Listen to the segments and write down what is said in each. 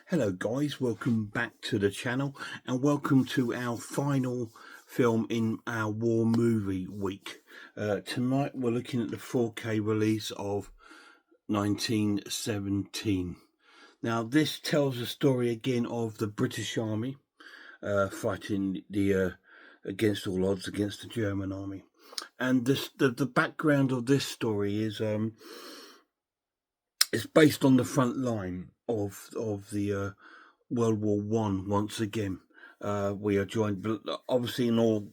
Hello guys, welcome back to the channel and welcome to our final film in our war movie week. Tonight we're looking at the 4K release of 1917. Now this tells the story again of the British Army fighting against all odds against the German Army. And the background of this story is it's based on the front line of the World War One. Once again, we are joined, obviously, in all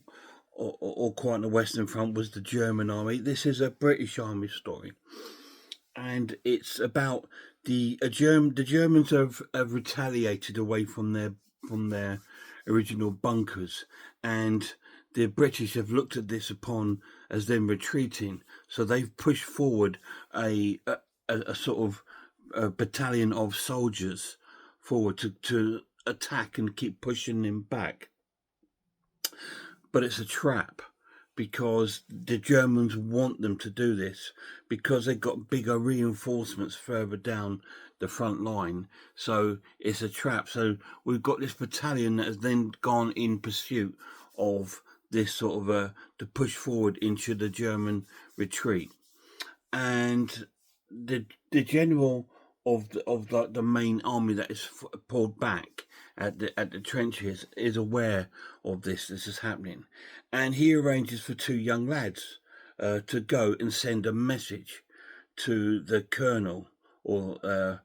quite on the Western Front was the German Army. This is a British Army story, and it's about the Germans have retaliated away from their original bunkers, and the British have looked at this upon as them retreating. So they've pushed forward a sort of a battalion of soldiers forward to attack and keep pushing them back. But it's a trap because the Germans want them to do this because they've got bigger reinforcements further down the front line. So it's a trap. So we've got this battalion that has then gone in pursuit of this sort of to push forward into the German retreat. And the general of the main army that is pulled back at the trenches is aware of this is happening, and he arranges for two young lads to go and send a message to the colonel or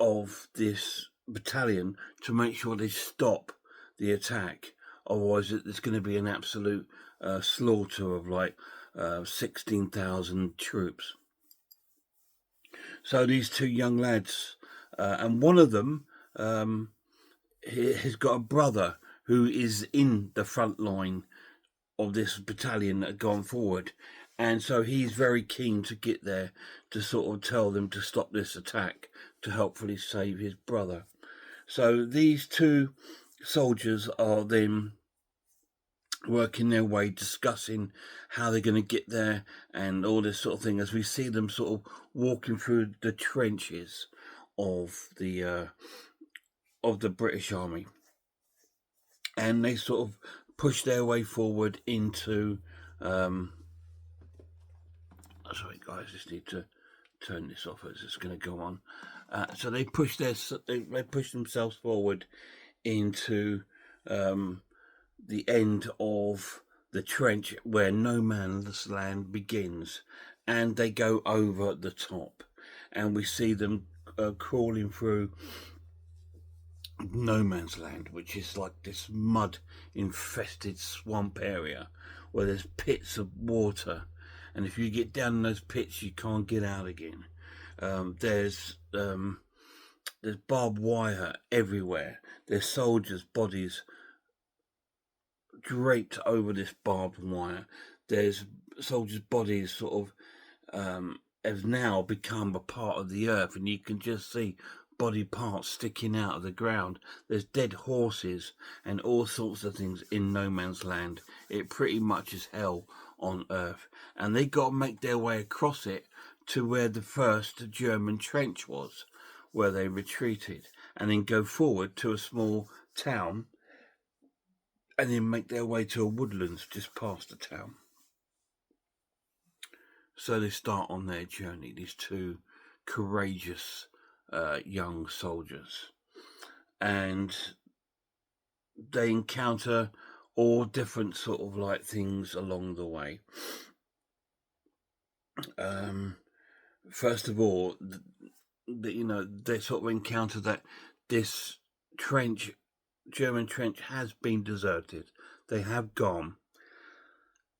of this battalion to make sure they stop the attack. Otherwise, there's going to be an absolute slaughter of like 16,000 troops. So these two young lads, and one of them has got a brother who is in the front line of this battalion that had gone forward. And so he's very keen to get there to sort of tell them to stop this attack to helpfully save his brother. So these two soldiers are then working their way, discussing how they're going to get there and all this sort of thing, as we see them sort of walking through the trenches of the British Army, and they sort of push their way forward into sorry guys, just need to turn this off as it's going to go on. So they push themselves forward into the end of the trench where no man's land begins, and they go over the top, and we see them crawling through no man's land, which is like this mud infested swamp area where there's pits of water, and if you get down in those pits you can't get out again. There's barbed wire everywhere. There's soldiers' bodies draped over this barbed wire. There's soldiers' bodies sort of have now become a part of the earth, and you can just see body parts sticking out of the ground. There's dead horses and all sorts of things in no man's land. It pretty much is hell on earth, and they got to make their way across it to where the first German trench was, where they retreated, and then go forward to a small town, and then make their way to a woodlands just past the town. So they start on their journey, these two courageous young soldiers, and they encounter all different sort of like things along the way. First of all, they sort of encounter that this German trench has been deserted. They have gone,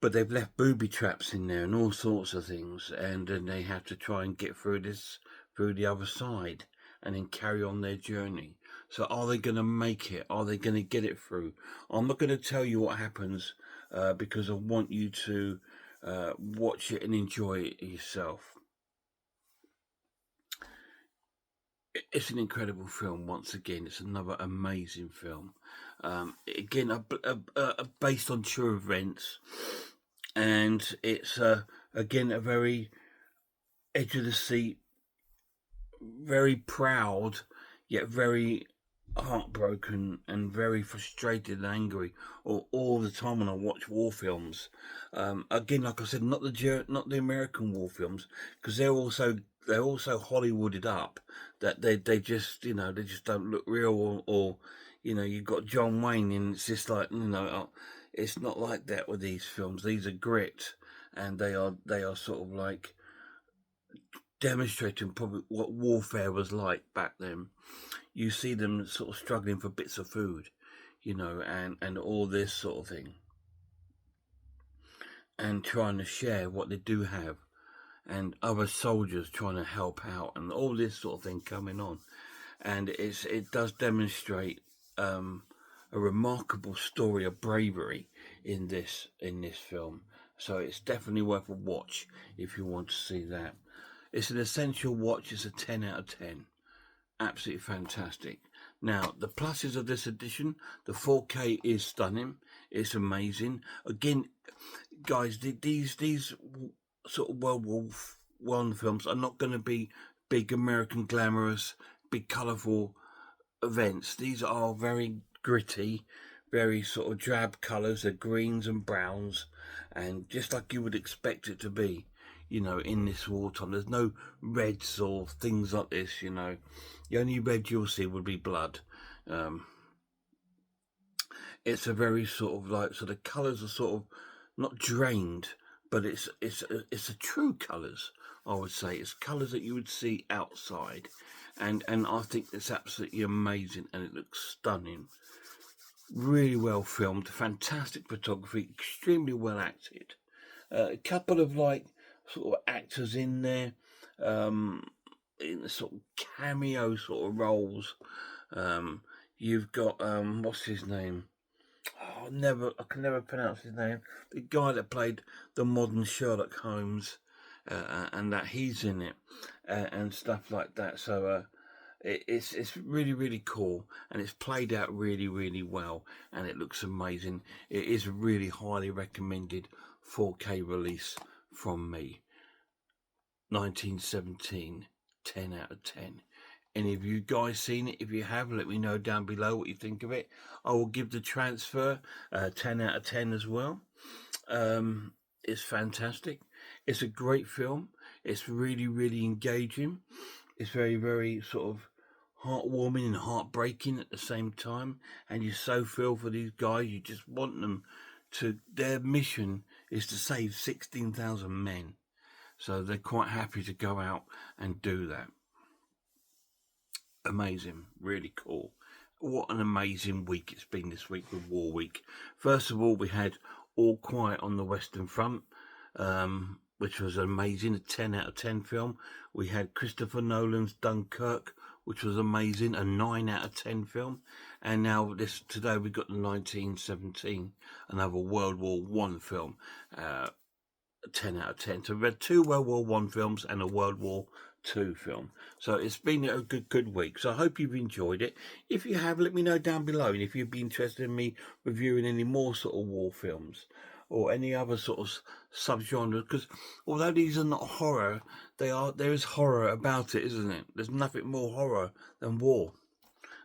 but they've left booby traps in there and all sorts of things, and then they have to try and get through the other side and then carry on their journey. So are they going to make it? Are they going to get it through? I'm not going to tell you what happens because I want you to watch it and enjoy it yourself. It's an incredible film. Once again, it's another amazing film. Again, based on true events, and it's again a very edge of the seat, very proud yet very heartbroken and very frustrated and angry all the time when I watch war films. Again, like I said, not the American war films, because they're also Hollywooded up, that they just, they just don't look real, or you've got John Wayne, and it's just like, it's not like that with these films. These are grit, and they are sort of like demonstrating probably what warfare was like back then. You see them sort of struggling for bits of food, and all this sort of thing, and trying to share what they do have, and other soldiers trying to help out, and all this sort of thing coming on. And it does demonstrate a remarkable story of bravery in this film. So it's definitely worth a watch if you want to see that. It's an essential watch. It's a 10 out of 10. Absolutely fantastic. Now, the pluses of this edition: the 4K is stunning. It's amazing. Again, guys, these sort of World War One films are not going to be big, American, glamorous, big, colourful events. These are very gritty, very sort of drab colours, the greens and browns, and just like you would expect it to be, in this wartime. There's no reds or things like this, The only red you'll see would be blood. It's a very so the colours are sort of not drained, but it's a true colours, I would say. It's colours that you would see outside, and I think it's absolutely amazing, and it looks stunning. Really well filmed, fantastic photography, extremely well acted. A couple of sort of actors in there, in the sort of cameo sort of roles. You've got what's his name? I can never pronounce his name. The guy that played the modern Sherlock Holmes, and that he's in it, and stuff like that. So it's really, really cool, and it's played out really, really well, and it looks amazing. It is a really highly recommended 4K release from me. 1917, 10 out of 10. Any of you guys seen it? If you have, let me know down below what you think of it. I will give the transfer 10 out of 10 as well. It's fantastic. It's a great film. It's really, really engaging. It's very, very sort of heartwarming and heartbreaking at the same time. And you so feel for these guys. You just want them to, their mission is to save 16,000 men. So they're quite happy to go out and do that. Amazing, really cool. What an amazing week it's been this week with War Week. First of all, we had All Quiet on the Western Front, which was amazing, a 10 out of 10 film. We had Christopher Nolan's Dunkirk, which was amazing, a 9 out of 10 film. And now today we got the 1917, another World War One film, 10 out of 10. So we've had 2 World War One films and a World War II film. So it's been a good week. So I hope you've enjoyed it. If you have, let me know down below. And if you'd be interested in me reviewing any more sort of war films or any other sort of subgenre, because although these are not horror, there is horror about it, isn't it? There's nothing more horror than war.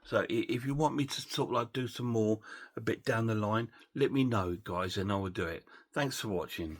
So if you want me to sort of like do some more a bit down the line, let me know, guys, and I will do it. Thanks for watching.